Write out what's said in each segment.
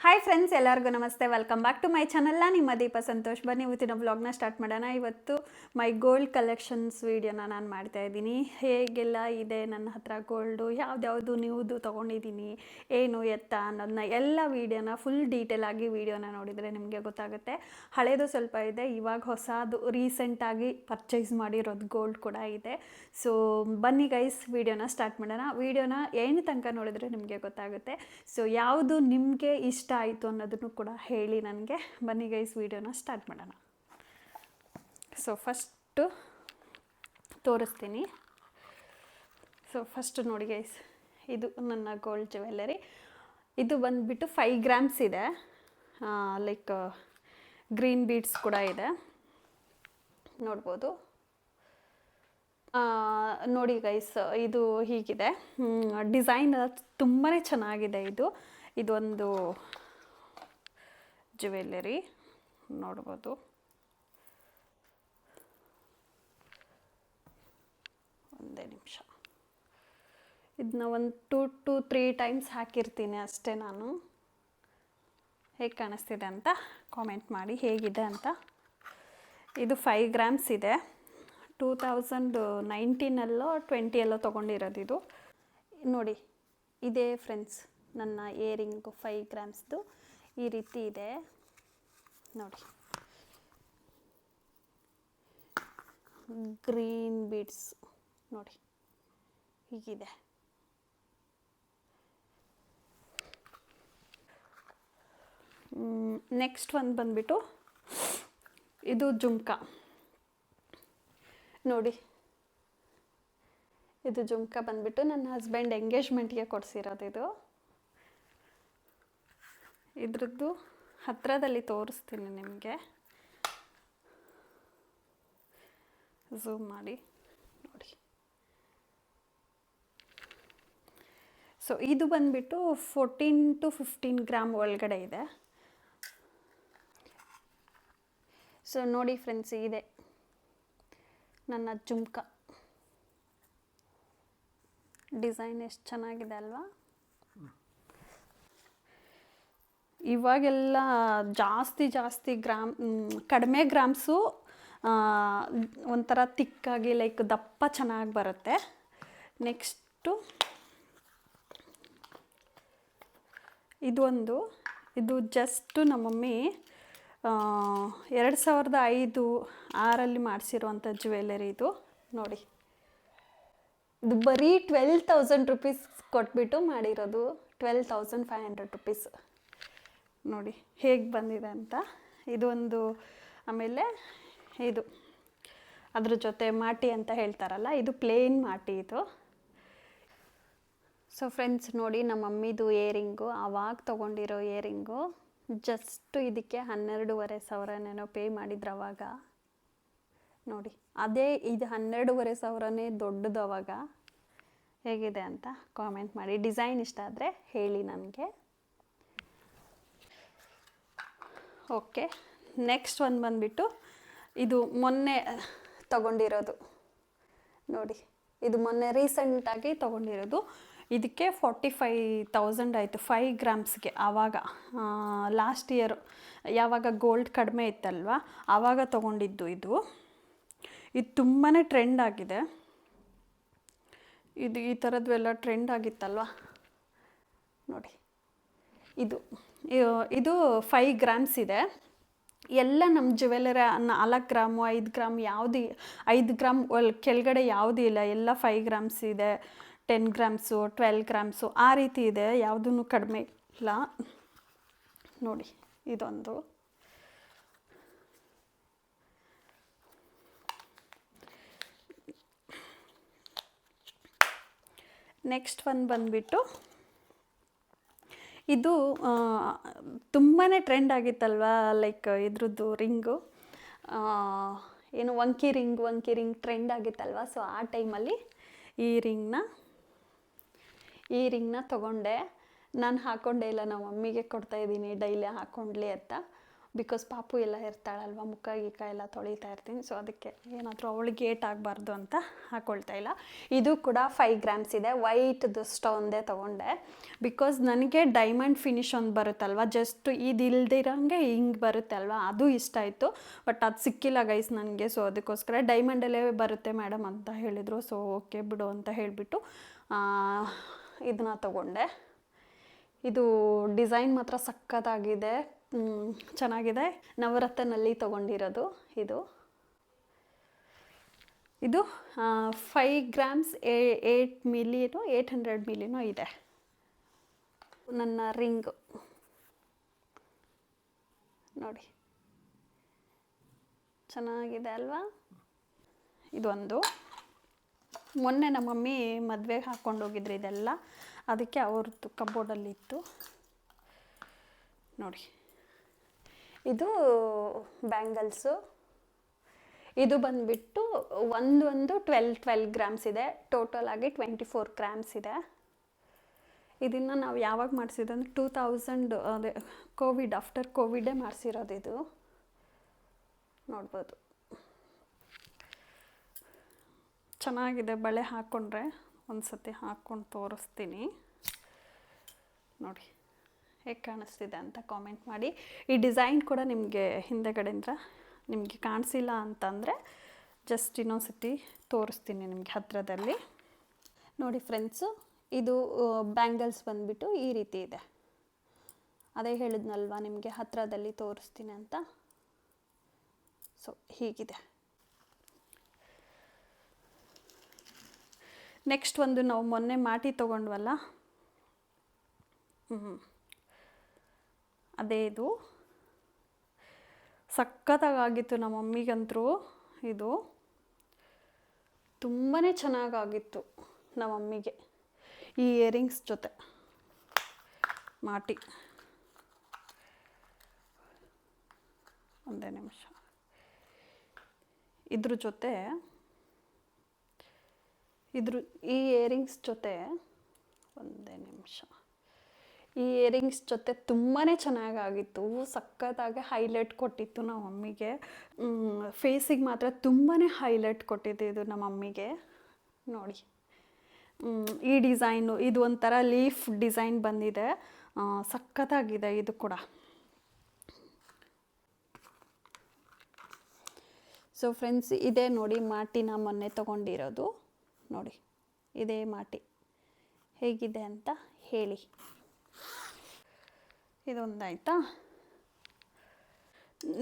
Hi friends, ಎಲ್ಲರಿಗೂ ನಮಸ್ತೆ. Welcome back to my channel. ನಿಮ್ಮ ದೀಪ ಸಂತೋಷ್. ಬನ್ನಿ ಇವತ್ತಿನ ವ್ಲಾಗ್ನ ಸ್ಟಾರ್ಟ್ ಮಾಡೋಣ. ಇವತ್ತು ಮೈ ಗೋಲ್ಡ್ ಕಲೆಕ್ಷನ್ಸ್ ವೀಡಿಯೋನ ನಾನು ಮಾಡ್ತಾ ಇದ್ದೀನಿ. ಹೇಗೆಲ್ಲ ಇದೆ ನನ್ನ ಹತ್ರ ಗೋಲ್ಡು, ಯಾವ್ದ್ಯಾವುದು ನೀವುದು ತೊಗೊಂಡಿದ್ದೀನಿ, ಏನು ಎತ್ತ ಅನ್ನೋದನ್ನ ಎಲ್ಲ ವೀಡಿಯೋನ ಫುಲ್ ಡೀಟೇಲ್ ಆಗಿ ವೀಡಿಯೋನ ನೋಡಿದರೆ ನಿಮಗೆ ಗೊತ್ತಾಗುತ್ತೆ. ಹಳೇದು ಸ್ವಲ್ಪ ಇದೆ, ಇವಾಗ ಹೊಸದು ರೀಸೆಂಟಾಗಿ ಪರ್ಚೇಸ್ ಮಾಡಿರೋದು ಗೋಲ್ಡ್ ಕೂಡ ಇದೆ. ಸೊ ಬನ್ನಿ ಗೈಸ್, ವೀಡಿಯೋನ ಸ್ಟಾರ್ಟ್ ಮಾಡೋಣ. ವೀಡಿಯೋನ ಏನು ತನಕ ನೋಡಿದರೆ ನಿಮಗೆ ಗೊತ್ತಾಗುತ್ತೆ. ಸೊ ಯಾವುದು ನಿಮಗೆ ಇಷ್ಟ ಆಯಿತು ಅನ್ನೋದನ್ನು ಕೂಡ ಹೇಳಿ ನನಗೆ. ಬನ್ನಿ ಗೈಸ್, ವೀಡಿಯೋನ ಸ್ಟಾರ್ಟ್ ಮಾಡೋಣ. ಸೊ ಫಸ್ಟು ತೋರಿಸ್ತೀನಿ. ಸೊ ಫಸ್ಟ್ ನೋಡಿ ಗೈಸ್, ಇದು ನನ್ನ ಗೋಲ್ಡ್ ಜ್ಯುವೆಲ್ಲರಿ. ಇದು ಬಂದುಬಿಟ್ಟು 5 ಗ್ರಾಮ್ಸ್ ಇದೆ. ಲೈಕ್ ಗ್ರೀನ್ ಬೀಡ್ಸ್ ಕೂಡ ಇದೆ, ನೋಡ್ಬೋದು. ನೋಡಿ ಗೈಸ್, ಇದು ಹೀಗಿದೆ. ಡಿಸೈನ್ ತುಂಬಾ ಚೆನ್ನಾಗಿದೆ. ಇದೊಂದು ಜ್ಯುವೆಲ್ಲರಿ ನೋಡ್ಬೋದು. ಒಂದೇ ನಿಮಿಷ, ಇದನ್ನ ಒಂದು 2 to 3 ಟೈಮ್ಸ್ ಹಾಕಿರ್ತೀನಿ ಅಷ್ಟೇ ನಾನು. ಹೇಗೆ ಕಾಣಿಸ್ತಿದೆ ಅಂತ ಕಾಮೆಂಟ್ ಮಾಡಿ, ಹೇಗಿದೆ ಅಂತ. ಇದು 5 ಗ್ರಾಮ್ಸ್ ಇದೆ. 2019 20 ತೊಗೊಂಡಿರೋದು ಇದು. ನೋಡಿ, ಇದೇ ಫ್ರೆಂಡ್ಸ್ ನನ್ನ ಇಯರಿಂಗು 5 ಗ್ರಾಮ್ಸ್ದು. ಈ ರೀತಿ ಇದೆ ನೋಡಿ, ಗ್ರೀನ್ ಬೀಡ್ಸ್ ನೋಡಿ, ಹೀಗಿದೆ. ನೆಕ್ಸ್ಟ್ ಒಂದು ಬಂದುಬಿಟ್ಟು ಇದು ಜುಮ್ಕಾ ನೋಡಿ. ಇದು ಜುಮ್ಕಾ ಬಂದುಬಿಟ್ಟು ನನ್ನ ಹಸ್ಬೆಂಡ್ ಎಂಗೇಜ್ಮೆಂಟ್ಗೆ ಕೊಡಿಸಿರೋದು. ಇದ್ರದ್ದು ಹತ್ತಿರದಲ್ಲಿ ತೋರಿಸ್ತೀನಿ ನಿಮಗೆ, ಝೂಮ್ ಮಾಡಿ ನೋಡಿ. ಸೊ ಇದು ಬಂದುಬಿಟ್ಟು 14 to 15 ಗ್ರಾಮ್ ಒಳಗಡೆ ಇದೆ. ಸೊ ನೋಡಿ ಫ್ರೆಂಡ್ಸ್, ಇದೆ ನನ್ನ ಜುಮ್ಕಾ. ಡಿಸೈನ್ ಎಷ್ಟು ಚೆನ್ನಾಗಿದೆ ಅಲ್ವಾ? ಇವಾಗೆಲ್ಲ ಜಾಸ್ತಿ ಕಡಿಮೆ ಗ್ರಾಮ್ಸು ಒಂಥರ ತಿಕ್ಕಾಗಿ ಲೈಕ್ ದಪ್ಪ ಚೆನ್ನಾಗಿ ಬರುತ್ತೆ. ನೆಕ್ಸ್ಟು ಇದು ಜಸ್ಟು ನಮ್ಮ ಮಮ್ಮಿ 2005-6 ಮಾಡಿಸಿರುವಂಥ ಜ್ಯುವೆಲ್ಲರಿ ಇದು ನೋಡಿ. ಇದು ಬರೀ 12,000 ರುಪೀಸ್ ಕೊಟ್ಬಿಟ್ಟು ಮಾಡಿರೋದು. 12,500 ರುಪೀಸ್ ನೋಡಿ ಹೇಗೆ ಬಂದಿದೆ ಅಂತ. ಇದೊಂದು, ಆಮೇಲೆ ಇದು ಅದ್ರ ಜೊತೆ ಮಾಟಿ ಅಂತ ಹೇಳ್ತಾರಲ್ಲ, ಇದು ಪ್ಲೇನ್ ಮಾಟಿ ಇದು. ಸೊ ಫ್ರೆಂಡ್ಸ್ ನೋಡಿ, ನಮ್ಮ ಮಮ್ಮಿದು ಇಯರಿಂಗು, ಆವಾಗ ತೊಗೊಂಡಿರೋ ಇಯರಿಂಗು. ಜಸ್ಟ್ ಇದಕ್ಕೆ 12,500 ಪೇ ಮಾಡಿದ್ರು ಅವಾಗ ನೋಡಿ. ಅದೇ ಇದು 12,500 ದೊಡ್ಡದು ಅವಾಗ. ಹೇಗಿದೆ ಅಂತ ಕಾಮೆಂಟ್ ಮಾಡಿ. ಡಿಸೈನ್ ಇಷ್ಟ ಆದರೆ ಹೇಳಿ ನನಗೆ. ಓಕೆ, ನೆಕ್ಸ್ಟ್ ಒಂದು ಬಂದುಬಿಟ್ಟು ಇದು ಮೊನ್ನೆ ತಗೊಂಡಿರೋದು ನೋಡಿ. ಇದು ಮೊನ್ನೆ ರೀಸೆಂಟಾಗಿ ತೊಗೊಂಡಿರೋದು. ಇದಕ್ಕೆ 45,000 ಆಯಿತು 5 ಗ್ರಾಮ್ಸ್ಗೆ. ಆವಾಗ ಲಾಸ್ಟ್ ಇಯರ್ ಯಾವಾಗ ಗೋಲ್ಡ್ ಕಡಿಮೆ ಇತ್ತಲ್ವ, ಆವಾಗ ತೊಗೊಂಡಿದ್ದು ಇದು. ಇದು ತುಂಬಾ ಟ್ರೆಂಡ್ ಆಗಿದೆ. ಇದು ಈ ಥರದ್ವೆಲ್ಲ ಟ್ರೆಂಡ್ ಆಗಿತ್ತಲ್ವ ನೋಡಿ. ಇದು 5 ಗ್ರಾಮ್ಸ್ ಇದೆ. ಎಲ್ಲ ನಮ್ಮ ಜ್ಯುವೆಲ್ಲರಿ 4 ಗ್ರಾಮು 5 ಗ್ರಾಮ್ ಯಾವುದು, 5 ಗ್ರಾಮ್ ಕೆಳಗಡೆ ಯಾವುದೂ ಇಲ್ಲ. ಎಲ್ಲ 5 ಗ್ರಾಮ್ಸ್ ಇದೆ, 10 ಗ್ರಾಮ್ಸು 12 ಗ್ರಾಮ್ಸು ಆ ರೀತಿ ಇದೆ. ಯಾವುದೂ ಕಡಿಮೆ ಇಲ್ಲ ನೋಡಿ. ಇದೊಂದು ನೆಕ್ಸ್ಟ್ ಒಂದು ಬಂದುಬಿಟ್ಟು ಇದು ತುಂಬಾ ಟ್ರೆಂಡ್ ಆಗಿತ್ತಲ್ವ, ಲೈಕ್ ಇದ್ರದ್ದು ರಿಂಗು, ಏನು ವಂಕಿ ರಿಂಗ್ ಟ್ರೆಂಡ್ ಆಗಿತ್ತಲ್ವ. ಸೊ ಆ ಟೈಮಲ್ಲಿ ಈ ರಿಂಗ್ನ ತೊಗೊಂಡೆ. ನಾನು ಹಾಕ್ಕೊಂಡೇ ಇಲ್ಲ, ನಮ್ಮ ಮಮ್ಮಿಗೆ ಕೊಡ್ತಾಯಿದ್ದೀನಿ ಡೈಲಿ ಹಾಕ್ಕೊಂಡ್ಲಿ ಅಂತ. ಬಿಕಾಸ್ ಪಾಪು ಎಲ್ಲ ಇರ್ತಾಳಲ್ವ, ಮುಖ ಗೀಕ ಎಲ್ಲ ತೊಳಿತಾ ಇರ್ತೀನಿ. ಸೊ ಅದಕ್ಕೆ ಏನಾದರೂ ಅವಳಿಗೆ ಏಟ್ ಆಗಬಾರ್ದು ಅಂತ ಹಾಕ್ಕೊಳ್ತಾ ಇಲ್ಲ. ಇದು ಕೂಡ 5 ಗ್ರಾಮ್ಸ್ ಇದೆ. ವೈಟ್ದು ಸ್ಟೋನ್ದೇ ತೊಗೊಂಡೆ ಬಿಕಾಸ್ ನನಗೆ ಡೈಮಂಡ್ ಫಿನಿಶ್ ಒಂದು ಬರುತ್ತಲ್ವ, ಜಸ್ಟ್ ಇದು ಇಲ್ದಿರಂಗೆ ಹಿಂಗೆ ಬರುತ್ತೆ ಅಲ್ವಾ, ಅದು ಇಷ್ಟ ಆಯಿತು. ಬಟ್ ಅದು ಸಿಕ್ಕಿಲ್ಲ ಗೈಸ್ ನನಗೆ. ಸೊ ಅದಕ್ಕೋಸ್ಕರ ಡೈಮಂಡಲ್ಲೇ ಬರುತ್ತೆ ಮೇಡಮ್ ಅಂತ ಹೇಳಿದರು. ಸೊ ಓಕೆ ಬಿಡು ಅಂತ ಹೇಳಿಬಿಟ್ಟು ಇದನ್ನ ತೊಗೊಂಡೆ. ಇದು ಡಿಸೈನ್ ಮಾತ್ರ ಸಕ್ಕತ್ತಾಗಿದೆ, ಚೆನ್ನಾಗಿದೆ. ನವರತ್ನಲ್ಲಿ ತೊಗೊಂಡಿರೋದು ಇದು. 5 ಗ್ರಾಮ್ಸ್ 8 ಮಿಲಿನೋ 800 ಮಿಲಿನೋ ಇದೆ. ನನ್ನ ರಿಂಗು ನೋಡಿ ಚೆನ್ನಾಗಿದೆ ಅಲ್ವಾ. ಇದೊಂದು ಮೊನ್ನೆ ನಮ್ಮ ಮಮ್ಮಿ ಮದುವೆಗೆ ಹಾಕ್ಕೊಂಡು ಹೋಗಿದ್ರು ಇದೆಲ್ಲ, ಅದಕ್ಕೆ ಅವ್ರದ್ದು ಕಬೋರ್ಡಲ್ಲಿತ್ತು ನೋಡಿ. ಇದು ಬ್ಯಾಂಗಲ್ಸು. ಇದು ಬಂದುಬಿಟ್ಟು ಒಂದು 12 ಗ್ರಾಮ್ಸ್ ಇದೆ. ಟೋಟಲ್ ಆಗಿ 24 ಗ್ರಾಮ್ಸ್ ಇದೆ. ಇದನ್ನು ನಾವು ಯಾವಾಗ ಮಾಡಿಸಿದ್ದು ಅಂದರೆ 2000 ಅದೇ ಕೋವಿಡ್, ಆಫ್ಟರ್ ಕೋವಿಡೇ ಮಾಡಿಸಿರೋದು ಇದು. ನೋಡ್ಬೋದು ಚೆನ್ನಾಗಿದೆ. ಬಳೆ ಹಾಕ್ಕೊಂಡ್ರೆ ಒಂದು ಸತಿ ಹಾಕ್ಕೊಂಡು ತೋರಿಸ್ತೀನಿ ನೋಡಿ ಹೇಗೆ ಕಾಣಿಸ್ತಿದೆ ಅಂತ ಕಾಮೆಂಟ್ ಮಾಡಿ. ಈ ಡಿಸೈನ್ ಕೂಡ ನಿಮಗೆ ಹಿಂದೆಗಡೆಯಿಂದ ನಿಮಗೆ ಕಾಣಿಸಿಲ್ಲ ಅಂತಂದರೆ ಜಸ್ಟ್ ಇನ್ನೊಂದು ಸತಿ ತೋರಿಸ್ತೀನಿ ನಿಮಗೆ ಹತ್ತಿರದಲ್ಲಿ ನೋಡಿ ಫ್ರೆಂಡ್ಸು. ಇದು ಬ್ಯಾಂಗಲ್ಸ್ ಬಂದುಬಿಟ್ಟು ಈ ರೀತಿ ಇದೆ. ಅದೇ ಹೇಳಿದ್ನಲ್ವ ನಿಮಗೆ ಹತ್ತಿರದಲ್ಲಿ ತೋರಿಸ್ತೀನಿ ಅಂತ. ಸೊ ಹೀಗಿದೆ. ನೆಕ್ಸ್ಟ್ ಒಂದು ನಾವು ಮೊನ್ನೆ ಮಾಟಿ ತೊಗೊಂಡ್ವಲ್ಲ, ಅದೇ ಇದು ಸಖತ್ತಾಗಿತ್ತು ನಮ್ಮ ಮಮ್ಮಿಗಂತೂ. ಇದು ತುಂಬಾ ಚೆನ್ನಾಗಾಗಿತ್ತು ನಮ್ಮ ಮಮ್ಮಿಗೆ. ಈ ಇಯರಿಂಗ್ಸ್ ಜೊತೆ ಮಾಟಿ. ಒಂದೇ ನಿಮಿಷ. ಇದ್ರ ಜೊತೆ ಈ ಇಯರಿಂಗ್ಸ್ ಜೊತೆ ಒಂದೇ ನಿಮಿಷ. ಈ ಇಯರಿಂಗ್ಸ್ ಜೊತೆ ತುಂಬಾ ಚೆನ್ನಾಗಾಗಿತ್ತು. ಸಖತ್ತಾಗಿ ಹೈಲೈಟ್ ಕೊಟ್ಟಿತ್ತು ನಮ್ಮ ಮಮ್ಮಿಗೆ. ಫೇಸಿಗೆ ಮಾತ್ರ ತುಂಬಾ ಹೈಲೈಟ್ ಕೊಟ್ಟಿದ್ದು ಇದು ನಮ್ಮ ಮಮ್ಮಿಗೆ ನೋಡಿ. ಈ ಡಿಸೈನು ಇದು ಒಂಥರ ಲೀಫ್ ಡಿಸೈನ್ ಬಂದಿದೆ, ಸಖತ್ತಾಗಿದೆ ಇದು ಕೂಡ. ಸೊ ಫ್ರೆಂಡ್ಸ್, ಇದೇ ನೋಡಿ ಮಾಟಿನ ಮೊನ್ನೆ ತೊಗೊಂಡಿರೋದು ನೋಡಿ. ಇದೇ ಮಾಟಿ ಹೇಗಿದೆ ಅಂತ ಹೇಳಿ. ಇದೊಂದಾಯ್ತಾ.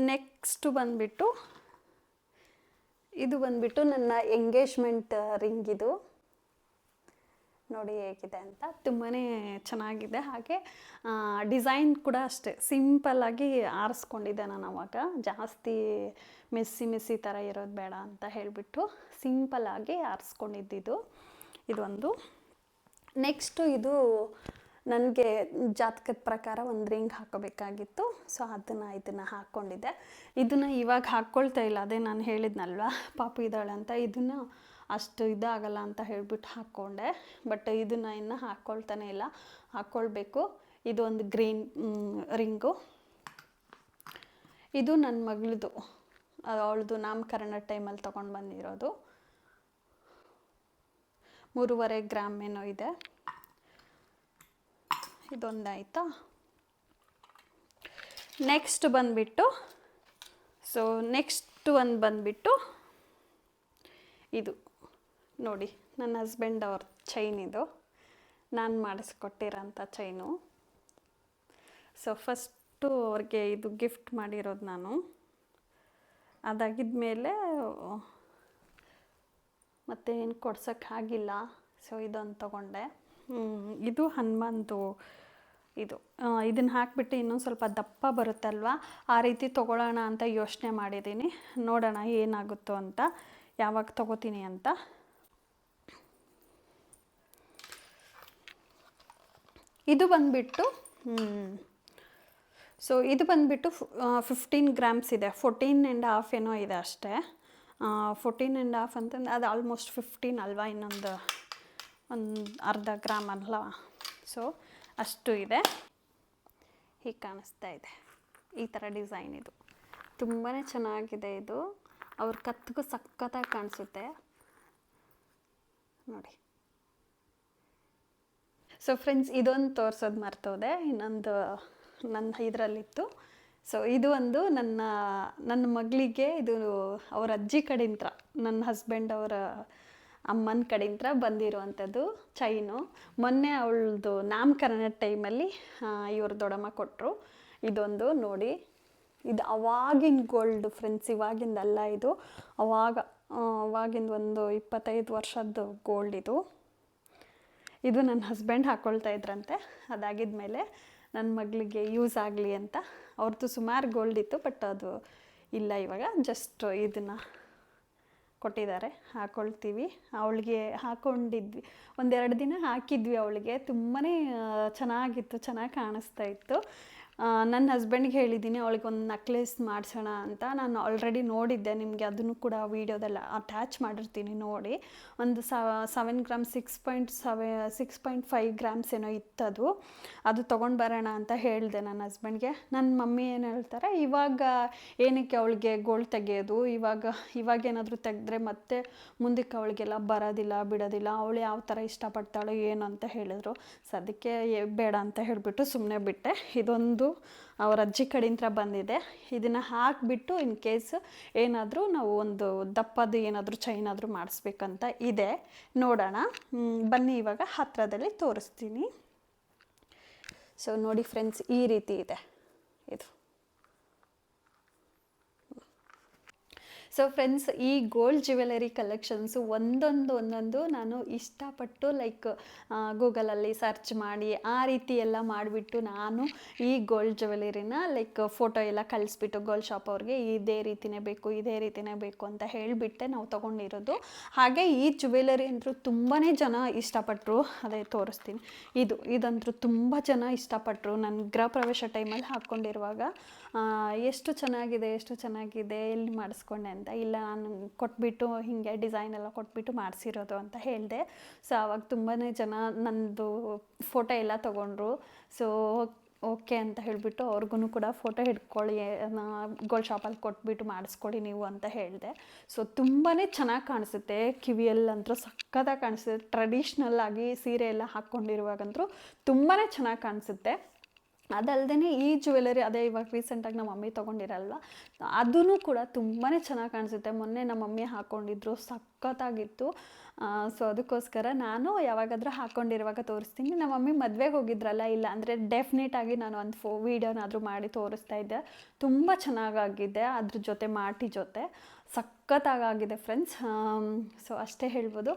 ನೆಕ್ಸ್ಟು ಬಂದುಬಿಟ್ಟು ಇದು ಬಂದುಬಿಟ್ಟು ನನ್ನ ಎಂಗೇಜ್ಮೆಂಟ್ ರಿಂಗ್. ಇದು ನೋಡಿ ಹೇಗಿದೆ ಅಂತ. ತುಂಬಾ ಚೆನ್ನಾಗಿದೆ. ಹಾಗೆ ಡಿಸೈನ್ ಕೂಡ ಅಷ್ಟೇ ಸಿಂಪಲ್ಲಾಗಿ ಆರಿಸ್ಕೊಂಡಿದ್ದೆ ನಾನು ಅವಾಗ. ಜಾಸ್ತಿ ಮೆಸ್ಸಿ ಥರ ಇರೋದು ಬೇಡ ಅಂತ ಹೇಳಿಬಿಟ್ಟು ಸಿಂಪಲ್ಲಾಗಿ ಆರಿಸ್ಕೊಂಡಿದ್ದಿದ್ದು ಇದೊಂದು. ನೆಕ್ಸ್ಟು ಇದು ನನಗೆ ಜಾತಕದ ಪ್ರಕಾರ ಒಂದು ರಿಂಗ್ ಹಾಕೋಬೇಕಾಗಿತ್ತು. ಸೊ ಇದನ್ನು ಹಾಕ್ಕೊಂಡಿದ್ದೆ. ಇದನ್ನು ಇವಾಗ ಹಾಕ್ಕೊಳ್ತಾ ಇಲ್ಲ, ಅದೇ ನಾನು ಹೇಳಿದ್ನಲ್ವ ಪಾಪು ಇದ್ದಾಳೆ ಅಂತ. ಇದನ್ನು ಅಷ್ಟು ಇದಾಗಲ್ಲ ಅಂತ ಹೇಳಿಬಿಟ್ಟು ಹಾಕ್ಕೊಂಡೆ. ಬಟ್ ಇದನ್ನು ಇನ್ನು ಹಾಕ್ಕೊಳ್ತಾನೆ ಇಲ್ಲ, ಹಾಕ್ಕೊಳ್ಬೇಕು. ಇದು ಒಂದು ಗ್ರೀನ್ ರಿಂಗು. ಇದು ನನ್ನ ಮಗಳದು, ಅವಳದು ನಾಮಕರಣ ಟೈಮಲ್ಲಿ ತೊಗೊಂಡು ಬಂದಿರೋದು. 3.5 ಗ್ರಾಮ್ ಏನೋ ಇದೆ. ಇದೊಂದಾಯ್ತಾ. ನೆಕ್ಸ್ಟ್ ಬಂದುಬಿಟ್ಟು ನೆಕ್ಸ್ಟ್ ಒಂದು ಬಂದುಬಿಟ್ಟು ಇದು ನೋಡಿ, ನನ್ನ ಹಸ್ಬೆಂಡ್ ಅವ್ರ ಚೈನ್. ಇದು ನಾನು ಮಾಡಿಸ್ಕೊಟ್ಟಿರೋಂಥ ಚೈನು. ಸೊ ಫಸ್ಟು ಅವ್ರಿಗೆ ಇದು ಗಿಫ್ಟ್ ಮಾಡಿರೋದು ನಾನು. ಅದಾಗಿದ್ಮೇಲೆ ಮತ್ತೆ ಏನು ಕೊಡ್ಸೋಕ್ಕಾಗಿಲ್ಲ. ಸೊ ಇದೊಂದು ತೊಗೊಂಡೆ. ಇದು ಹನುಮಂತು. ಇದನ್ನು ಹಾಕಿಬಿಟ್ಟು ಇನ್ನೊಂದು ಸ್ವಲ್ಪ ದಪ್ಪ ಬರುತ್ತಲ್ವ, ಆ ರೀತಿ ತೊಗೊಳ್ಳೋಣ ಅಂತ ಯೋಚನೆ ಮಾಡಿದ್ದೀನಿ. ನೋಡೋಣ ಏನಾಗುತ್ತೋ ಅಂತ, ಯಾವಾಗ ತೊಗೋತೀನಿ ಅಂತ. ಇದು ಬಂದುಬಿಟ್ಟು ಇದು ಬಂದುಬಿಟ್ಟು 15 ಗ್ರಾಮ್ಸ್ ಇದೆ. 14.5 ಏನೋ ಇದೆ ಅಷ್ಟೇ. 14.5 ಅಂತಂದ್ರೆ ಅದು ಆಲ್ಮೋಸ್ಟ್ 15 ಅಲ್ವಾ, ಇನ್ನೊಂದು ಅರ್ಧ ಗ್ರಾಮ್ ಅಲ್ವಾ. ಸೊ ಅಷ್ಟು ಇದೆ. ಹೀಗೆ ಕಾಣಿಸ್ತಾ ಇದೆ ಈ ಥರ ಡಿಸೈನ್ ಇದು ತುಂಬಾ ಚೆನ್ನಾಗಿದೆ. ಇದು ಅವ್ರ ಕತ್ತಿಗೂ ಸಖತ್ತಾಗಿ ಕಾಣಿಸುತ್ತೆ ನೋಡಿ. ಸೊ ಫ್ರೆಂಡ್ಸ್, ಇದೊಂದು ತೋರಿಸೋದು ಮರ್ತೋದೆ, ಇನ್ನೊಂದು ನನ್ನ ಇದರಲ್ಲಿತ್ತು. ಸೊ ಇದು ಒಂದು ನನ್ನ ಮಗಳಿಗೆ, ಇದು ಅವ್ರ ಅಜ್ಜಿ ಕಡೆಯಿಂದ, ನನ್ನ ಹಸ್ಬೆಂಡ್ ಅವರ ಅಮ್ಮನ ಕಡೆಯಿಂದ ಬಂದಿರುವಂಥದ್ದು ಚೈನು. ಮೊನ್ನೆ ಅವಳದು ನಾಮಕರಣ ಟೈಮಲ್ಲಿ ಇವ್ರ ದೊಡ್ಡಮ್ಮ ಕೊಟ್ಟರು. ಇದೊಂದು ನೋಡಿ, ಇದು ಅವಾಗಿನ ಗೋಲ್ಡ್ ಫ್ರೆಂಡ್ಸ್, ಇವಾಗಿಂದಲ್ಲ ಇದು, ಅವಾಗಿಂದ ಒಂದು 25 ವರ್ಷದ್ದು ಗೋಲ್ಡ್ ಇದು. ಇದು ನನ್ನ ಹಸ್ಬೆಂಡ್ ಹಾಕ್ಕೊಳ್ತಾ ಇದ್ರಂತೆ. ಅದಾಗಿದ್ಮೇಲೆ ನನ್ನ ಮಗಳಿಗೆ ಯೂಸ್ ಆಗಲಿ ಅಂತ ಅವ್ರದ್ದು ಸುಮಾರು ಗೋಲ್ಡ್ ಇತ್ತು, ಬಟ್ ಅದು ಇಲ್ಲ ಇವಾಗ. ಜಸ್ಟ್ ಇದನ್ನು ಕೊಟ್ಟಿದ್ದಾರೆ, ಹಾಕ್ಕೊಳ್ತೀವಿ. ಅವಳಿಗೆ ಹಾಕ್ಕೊಂಡಿದ್ವಿ, 1-2 ದಿನ ಹಾಕಿದ್ವಿ ಅವಳಿಗೆ. ತುಂಬಾ ಚೆನ್ನಾಗಿತ್ತು, ಚೆನ್ನಾಗಿ ಕಾಣಿಸ್ತಾ ಇತ್ತು. ನನ್ನ ಹಸ್ಬೆಂಡ್ಗೆ ಹೇಳಿದ್ದೀನಿ ಅವಳಿಗೆ ಒಂದು ನೆಕ್ಲೆಸ್ ಮಾಡಿಸೋಣ ಅಂತ. ನಾನು ಆಲ್ರೆಡಿ ನೋಡಿದ್ದೆ, ನಿಮಗೆ ಅದನ್ನು ಕೂಡ ವೀಡಿಯೋದಲ್ಲಿ ಅಟ್ಯಾಚ್ ಮಾಡಿರ್ತೀನಿ ನೋಡಿ. ಒಂದು 7 ಗ್ರಾಮ್ಸ್ 6.5 ಗ್ರಾಮ್ಸ್ ಏನೋ ಇತ್ತದು. ಅದು ತೊಗೊಂಡು ಬರೋಣ ಅಂತ ಹೇಳಿದೆ ನನ್ನ ಹಸ್ಬೆಂಡ್ಗೆ. ನನ್ನ ಮಮ್ಮಿ ಏನು ಹೇಳ್ತಾರೆ, ಇವಾಗ ಏನಕ್ಕೆ ಅವಳಿಗೆ ಗೋಲ್ಡ್ ತೆಗೆಯೋದು, ಇವಾಗೇನಾದರೂ ತೆಗೆದ್ರೆ ಮತ್ತೆ ಮುಂದಕ್ಕೆ ಅವಳಿಗೆಲ್ಲ ಬರೋದಿಲ್ಲ ಬಿಡೋದಿಲ್ಲ, ಅವಳು ಯಾವ ಥರ ಇಷ್ಟಪಡ್ತಾಳೋ ಏನು ಅಂತ ಹೇಳಿದ್ರು. ಸದ್ಯಕ್ಕೆ ಬೇಡ ಅಂತ ಹೇಳಿಬಿಟ್ಟು ಸುಮ್ಮನೆ ಬಿಟ್ಟೆ. ಇದೊಂದು ಅವ್ರ ಅಜ್ಜಿ ಕಡೆಯಿಂದ ಬಂದಿದೆ. ಇದನ್ನು ಹಾಕಿಬಿಟ್ಟು ಇನ್ ಕೇಸ್ ಏನಾದರೂ ನಾವು ಒಂದು ದಪ್ಪದು ಏನಾದರೂ ಚೈನ್ ಆದರೂ ಮಾಡಿಸ್ಬೇಕಂತ ಇದೆ, ನೋಡೋಣ. ಬನ್ನಿ ಇವಾಗ ಹತ್ತಿರದಲ್ಲಿ ತೋರಿಸ್ತೀನಿ. ಸೊ ನೋಡಿ ಫ್ರೆಂಡ್ಸ್, ಈ ರೀತಿ ಇದೆ ಇದು. ಸೊ ಫ್ರೆಂಡ್ಸ್, ಈ ಗೋಲ್ಡ್ ಜ್ಯುವೆಲರಿ ಕಲೆಕ್ಷನ್ಸು ಒಂದೊಂದು ನಾನು ಇಷ್ಟಪಟ್ಟು ಗೂಗಲಲ್ಲಿ ಸರ್ಚ್ ಮಾಡಿ ಆ ರೀತಿ ಎಲ್ಲ ಮಾಡಿಬಿಟ್ಟು ನಾನು ಈ ಗೋಲ್ಡ್ ಜ್ಯುವೆಲರಿನ ಫೋಟೋ ಎಲ್ಲ ಕಳಿಸ್ಬಿಟ್ಟು ಗೋಲ್ಡ್ ಶಾಪ್ ಅವ್ರಿಗೆ ಇದೇ ರೀತಿನೇ ಬೇಕು ಅಂತ ಹೇಳಿಬಿಟ್ಟೆ ನಾವು ತೊಗೊಂಡಿರೋದು. ಹಾಗೆ ಈ ಜ್ಯುವೆಲರಿ ಅಂತೂ ತುಂಬಾ ಜನ ಇಷ್ಟಪಟ್ಟರು. ಅದೇ ತೋರಿಸ್ತೀನಿ, ಇದಂತೂ ತುಂಬ ಜನ ಇಷ್ಟಪಟ್ಟರು. ನನ್ನ ಗೃಹ ಪ್ರವೇಶ ಟೈಮಲ್ಲಿ ಹಾಕ್ಕೊಂಡಿರುವಾಗ ಎಷ್ಟು ಚೆನ್ನಾಗಿದೆ ಎಲ್ಲಿ ಮಾಡಿಸ್ಕೊಂಡೆ ಅಂತ. ಇಲ್ಲ, ನಾನು ಕೊಟ್ಬಿಟ್ಟು ಹೀಗೆ ಡಿಸೈನ್ ಎಲ್ಲ ಕೊಟ್ಬಿಟ್ಟು ಮಾಡಿಸಿರೋದು ಅಂತ ಹೇಳಿದೆ. ಸೊ ಆವಾಗ ತುಂಬಾ ಜನ ನನ್ನದು ಫೋಟೋ ಎಲ್ಲ ತೊಗೊಂಡ್ರು. ಸೊ ಓಕೆ ಅಂತ ಹೇಳಿಬಿಟ್ಟು ಅವ್ರಿಗೂ ಕೂಡ ಫೋಟೋ ಹಿಡ್ಕೊಳ್ಳಿ, ಗೋಲ್ಡ್ ಶಾಪಲ್ಲಿ ಕೊಟ್ಬಿಟ್ಟು ಮಾಡಿಸ್ಕೊಡಿ ನೀವು ಅಂತ ಹೇಳಿದೆ. ಸೊ ತುಂಬಾ ಚೆನ್ನಾಗಿ ಕಾಣಿಸುತ್ತೆ, ಕಿವಿಯಲ್ಲಂತೂ ಸಕ್ಕತ್ತಾಗಿ ಕಾಣಿಸುತ್ತೆ. ಟ್ರೆಡಿಷ್ನಲ್ ಆಗಿ ಸೀರೆ ಎಲ್ಲ ಹಾಕ್ಕೊಂಡಿರುವಾಗಂತೂ ತುಂಬಾ ಚೆನ್ನಾಗಿ ಕಾಣಿಸುತ್ತೆ. ಅದಲ್ಲದೆ ಈ ಜ್ಯುವೆಲರಿ, ಅದೇ ಇವಾಗ ರೀಸೆಂಟಾಗಿ ನಮ್ಮ ಮಮ್ಮಿ ತೊಗೊಂಡಿರಲ್ವ, ಅದೂ ಕೂಡ ತುಂಬಾ ಚೆನ್ನಾಗಿ ಕಾಣಿಸುತ್ತೆ. ಮೊನ್ನೆ ನಮ್ಮ ಮಮ್ಮಿ ಹಾಕ್ಕೊಂಡಿದ್ರು, ಸಖತ್ತಾಗಿತ್ತು. ಸೊ ಅದಕ್ಕೋಸ್ಕರ ನಾನು ಯಾವಾಗಾದರೂ ಹಾಕ್ಕೊಂಡಿರುವಾಗ ತೋರಿಸ್ತೀನಿ. ನಮ್ಮ ಮಮ್ಮಿ ಮದುವೆಗೆ ಹೋಗಿದ್ರಲ್ಲ, ಇಲ್ಲ ಅಂದರೆ ಡೆಫಿನೆಟಾಗಿ ನಾನು ಒಂದು ವೀಡಿಯೋನಾದರೂ ಮಾಡಿ ತೋರಿಸ್ತಾ ಇದ್ದೆ. ತುಂಬ ಚೆನ್ನಾಗಾಗಿದೆ, ಅದ್ರ ಜೊತೆ ಮಾಟಿ ಜೊತೆ ಸಖತ್ತಾಗಿದೆ ಫ್ರೆಂಡ್ಸ್. ಸೊ ಅಷ್ಟೇ ಹೇಳ್ಬೋದು.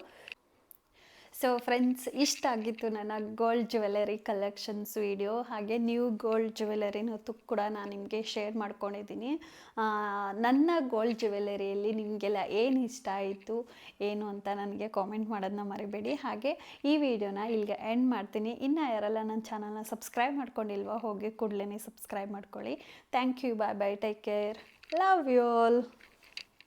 ಸೊ ಫ್ರೆಂಡ್ಸ್, ಇಷ್ಟ ಆಗಿತ್ತು ನನ್ನ ಗೋಲ್ಡ್ ಜ್ಯುವೆಲರಿ ಕಲೆಕ್ಷನ್ಸ್ ವಿಡಿಯೋ. ಹಾಗೆ ನ್ಯೂ ಗೋಲ್ಡ್ ಜ್ಯುವೆಲರಿನೂ ಕೂಡ ನಾನು ನಿಮಗೆ ಶೇರ್ ಮಾಡ್ಕೊಂಡಿದ್ದೀನಿ. ನನ್ನ ಗೋಲ್ಡ್ ಜ್ಯುವೆಲರಿಯಲ್ಲಿ ನಿಮಗೆಲ್ಲ ಏನು ಇಷ್ಟ ಆಯಿತು ಏನು ಅಂತ ನನಗೆ ಕಾಮೆಂಟ್ ಮಾಡೋದನ್ನ ಮರಿಬೇಡಿ. ಹಾಗೆ ಈ ವಿಡಿಯೋನ ಇಲ್ಲಿಗೆ ಎಂಡ್ ಮಾಡ್ತೀನಿ. ಇನ್ನು ಯಾರೆಲ್ಲ ನನ್ನ ಚಾನಲ್ನ ಸಬ್ಸ್ಕ್ರೈಬ್ ಮಾಡ್ಕೊಂಡಿಲ್ವೋ ಹೋಗಿ ಕೂಡಲೇ ಸಬ್ಸ್ಕ್ರೈಬ್ ಮಾಡ್ಕೊಳ್ಳಿ. Thank you, bye bye, take care, love you all.